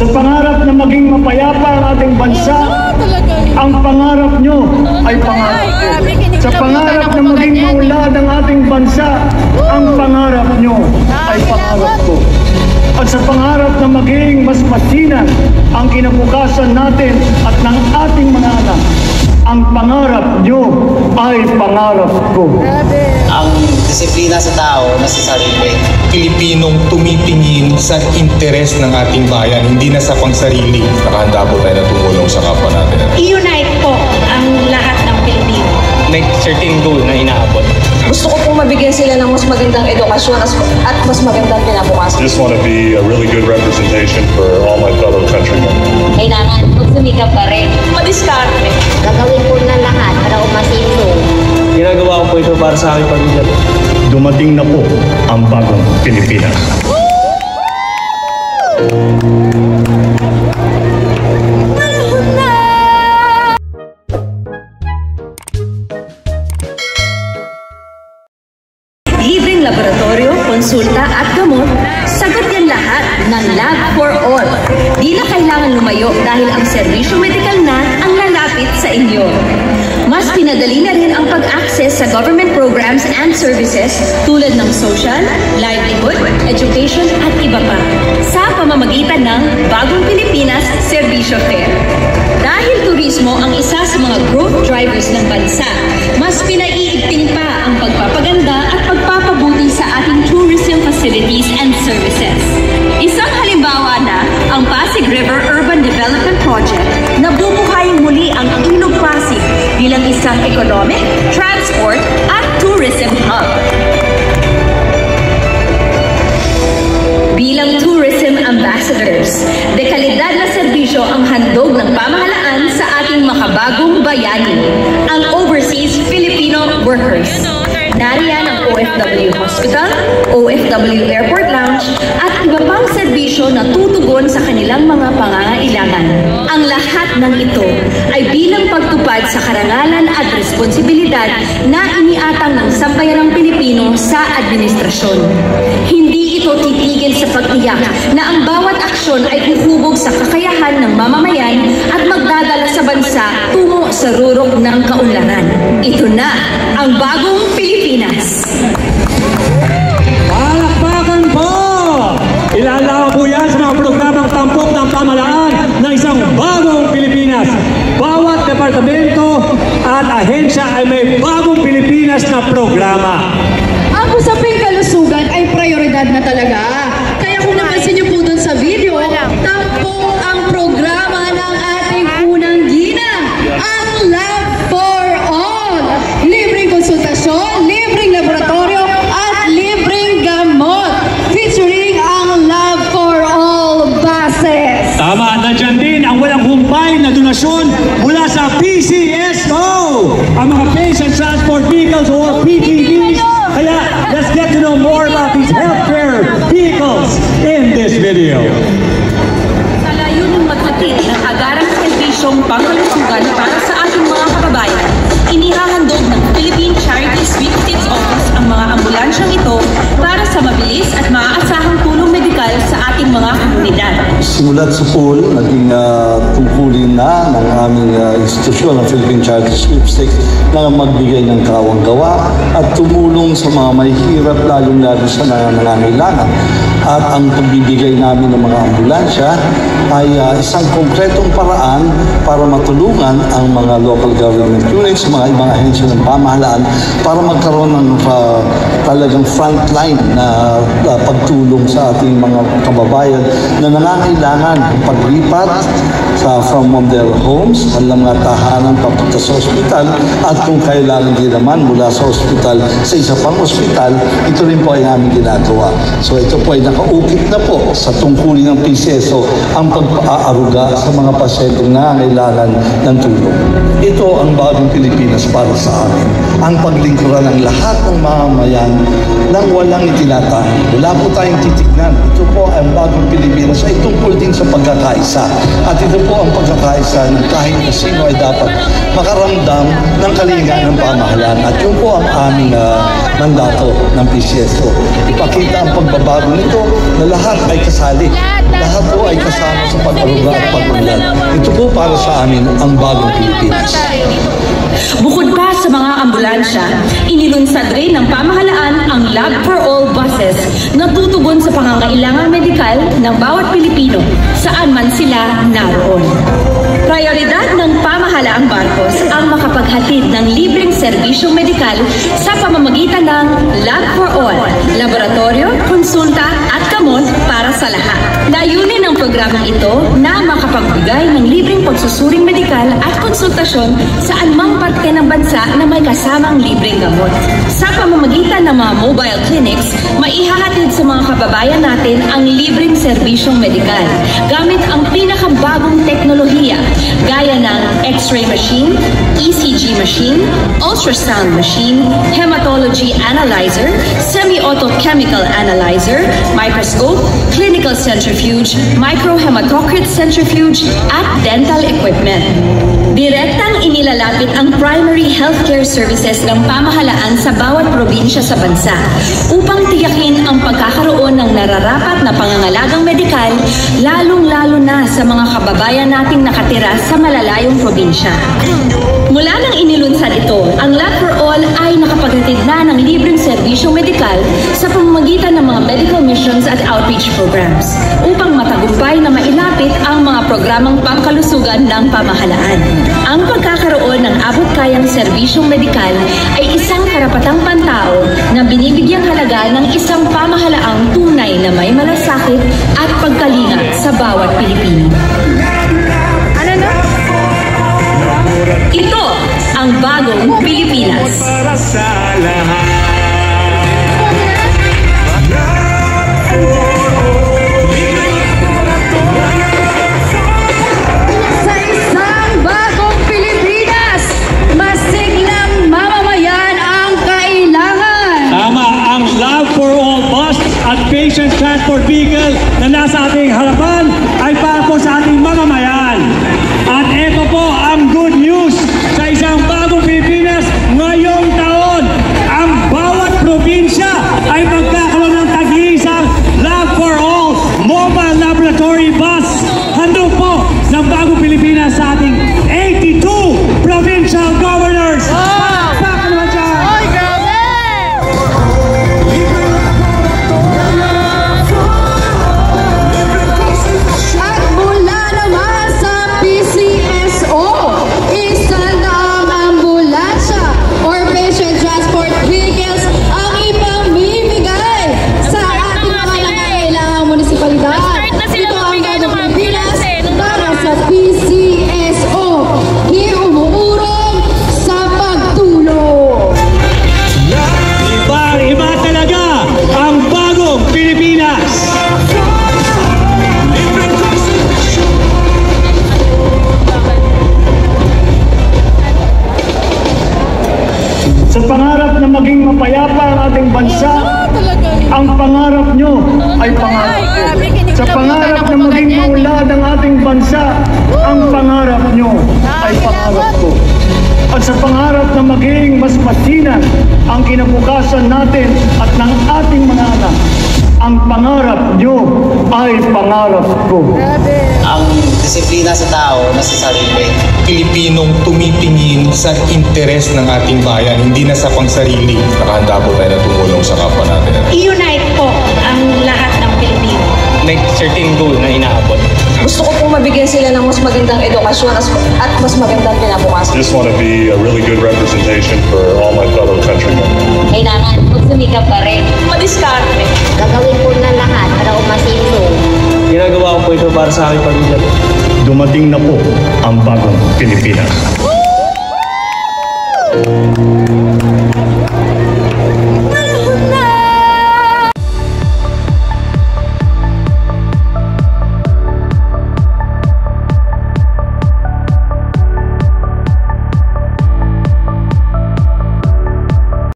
Sa pangarap na maging mapayapa ang ating bansa, ang pangarap nyo ay pangarap ko. Sa pangarap na maging maulad ang ating bansa, ang pangarap nyo ay pangarap ko. At sa pangarap na maging mas masinan ang kinabukasan natin at ng ating mga anak, ang pangarap nyo ay pangarap ko. Ang disiplina sa tao na sa sarili. Pilipinong tumitingin sa interes ng ating bayan, hindi na sa pangsarili. Nakahanda po tayo na tumulong sa kapwa natin. I-unite po ang lahat ng Pilipino. May certain goal na inaabot. Gusto ko pong mabigyan sila ng mas magandang edukasyon at mas magandang kinabukasan. I just want to be a really good representation for all my fellow countrymen. Kailangan magsumikap pa rin. Madiskarte. Gagawin po na lahat para umasinso. Ginagawa ko po ito para sa aking pamilya. Dumating na po ang bagong Pilipinas. Libreng laboratorio, konsulta at gamot, sagot yan lahat ng Lab for All. Di na kailangan lumayo dahil ang serbisyo medikal na ang lalapit sa inyo. Mas pinadali na rin ang pag-access sa government programs and services tulad ng social, livelihood, education at iba pa sa pamamagitan ng Bagong Pilipinas Serbisyo Fair. Dahil turismo ang isa sa mga growth drivers ng bansa, mas pinaiigting pa ang pagpapaganda at pagpapabuti sa ating tourism facilities and services. Isang halimbawa na ang Pasig River Urban Development Project na bubuhayin muli ang Ilog Pasig bilang isang economic, transport at tourism hub. Bilang tourism ambassadors, dekalidad na serbisyo ang handog ng pamahalaan sa ating makabagong bayani, ang Overseas Filipino Workers. Nariyan ang OFW Hospital, OFW Airport Lounge, at iba pang serbisyo na tutugon sa kanilang mga pangangailangan. Ang lahat ng ito ay bilang pagtupad sa karangalan at responsibilidad na iniatang ng sambayanang Pilipino sa administrasyon. Hindi ito titigil sa pagtiyak na ang bawat aksyon ay uhubog sa kakayahan ng mamamayan at magdadala sa bansa tungo sa rurok ng kaunlaran. Ito na ang Bagong Pilipinas. Palakpakan po! Ilalaw po yan sa mga programang tampok ng pamahalaan ng isang bagong Pilipinas. Bawat departamento at ahensya ay may Bagong Pilipinas na programa. Ang usaping kalusugan ay prioridad na talaga. Kaya kung napansin niyo po dun sa video, tampok ang programa ng ating unang ginang, ang Lab for All. Libreng konsultasyon, libreng laboratorio, at libreng gamot. Featuring ang Lab for All buses. Tama, nandyan din ang walang humpay na donasyon mula sa PCSO, ang mga Patient Transport Vehicles or PTVs. Kaya, let's get to know more about these healthcare vehicles in this video. Sa layuning maghatid ng agarang serbisyong pangkalusugan para sa ating mga kababayan, inihahandog ng Philippine Charity Sweepstakes Office ang mga ambulansyang ito para sa mabilis at maaasahang tulong medikal sa ating mga komunidad. Simulat sa pool, naging tungkulin na ng aming institusyon ng Philippine Charity Sweepstakes na magbigay ng kawang gawa at tumulong sa mga mahihirap lalong-lalo sa nangangailangan. At ang pagbibigay namin ng mga ambulansya ay isang konkretong paraan para matulungan ang mga local government units, mga ibang ahensya ng pamahalaan para magkaroon ng talagang frontline na pagtulong sa ating mga kababayan na nangangailangan paglipat from their homes, alam nga tahanan papunta sa ospital, at kung kailangan din naman mula sa ospital sa isa pang ospital, ito rin po ay aming ginagawa. So ito po ay nakaukit na po sa tungkulin ng PCSO ang pag-aaruga sa mga pasyenteng nangangailangan ng tulong. Ito ang Bagong Pilipinas para sa amin. Ang paglingkuran ng lahat ng mamamayan nang walang itinatahi. Wala po tayong titignan. Ito po ang Bagong Pilipinas ay tungkol din sa pagkakaisa. At ito po ang pagkakaisa ng kahit na sino ay dapat makaramdam ng kalingaan ng pamahalaan. At yun po ang aming mandato ng PCSO. Ipakita ang pagbabago nito na lahat ay kasali. Lahat po ay kasama sa Ito po para sa amin ang bagong Pilipinas. Bukod pa sa mga ambulansya, inilunsad rin ng pamahalaan ang Lab for All buses na tutugon sa pangangailangang medikal ng bawat Pilipino saan man sila naroon. Prioridad ng pamahalaang Barcos ang makapaghatid ng libreng serbisyong medikal sa pamamagitan ng Lab for All, laboratorio, konsulta at gamot para sa lahat. Layunin ng programang ito na makapagbigay ng libreng pagsusuring medikal at konsultasyon sa anumang parte ng bansa na may kasamang libreng gamot. Sa pamamagitan ng mga mobile clinics, maihahatid sa mga kababayan natin ang libreng serbisyong medikal gamit ang pinakabagong teknolohiya gaya ng X-ray machine, ECG machine, ultrasound machine, hematology analyzer, semi-auto chemical analyzer, microscope, clinical centrifuge, microhematocrit centrifuge, at dental equipment. Direktang inilalapit ang primary healthcare services ng pamahalaan sa bawat probinsya sa bansa upang tiyakin ang pagkakaroon ng nararapat na pangangalagang medikal, lalong-lalo na sa mga kababayan nating nakatira sa malalayong probinsya. Mula nang inilunsad ito, ang Lab for All ay nakapaghatid na ng libreng serbisyong medikal sa pamamagitan ng mga medical missions at outreach programs upang matagumpay na mailapit ang mga programang pangkalusugan ng pamahalaan. Ang pagkakaroon ng abot-kayang serbisyong medikal ay isang karapatang pantao na binibigyang halaga ng isang pamahalaang tunay na may malasakit at pagkalinga sa bawat Pilipino. Ito ang bagong Pilipinas. Sa isang bagong Pilipinas, masiglang mamamayan ang kailangan. Tama, ang Lab for All bus at patient transport vehicle na nasa ating harapan ay para po sa ating mamamayan. At ito po ang good news sa isang bagong Pilipinas ngayong taon. Ang bawat probinsya ay magkakaroon ng tag-iisang Lab for All mobile laboratory bus. Handog po ng bagong Pilipinas sa ating 82 provincial governors. Pakpak naman dyan! At mula naman sa PCSO, isa lang ambulansya or patient transport vehicles ang ipamimigay sa ating mga nangangailangang munisipalidad. Ito ang bagong Pilipinas para sa PCSO. Umuurong sa pagtulong. Iba talaga ang bagong Pilipinas. Sa pangarap na maging mapayapa ang ating bansa, ang pangarap nyo ay pangarap ko. Sa pangarap na maging maunlad ang ating bansa, ang pangarap nyo ay pangarap ko. At sa pangarap na maging mas matinan ang kinabukasan natin at ng ating mga anak, ang pangarap nyo ay pangarap ko. Ang disiplina sa tao, nasa sarili. Pilipinong tumitingin sa interes ng ating bayan, hindi na sa pangsarili. Nakahanda po tayo na tumulong sa kapwa natin. I-unite po ang lahat ng Pilipino. May certain goal na inaabot. Gusto ko pong mabigyan sila ng mas magandang edukasyon at mas magandang kinabukasan. I just want to be a really good representation for all my fellow countrymen. Kailangan magsumikap pa rin. Madiskarte. Gagawin po na lahat para umasinso. Ginagawa ko po ito para sa aking pamilya po. Dumating na po ang bagong Pilipinas.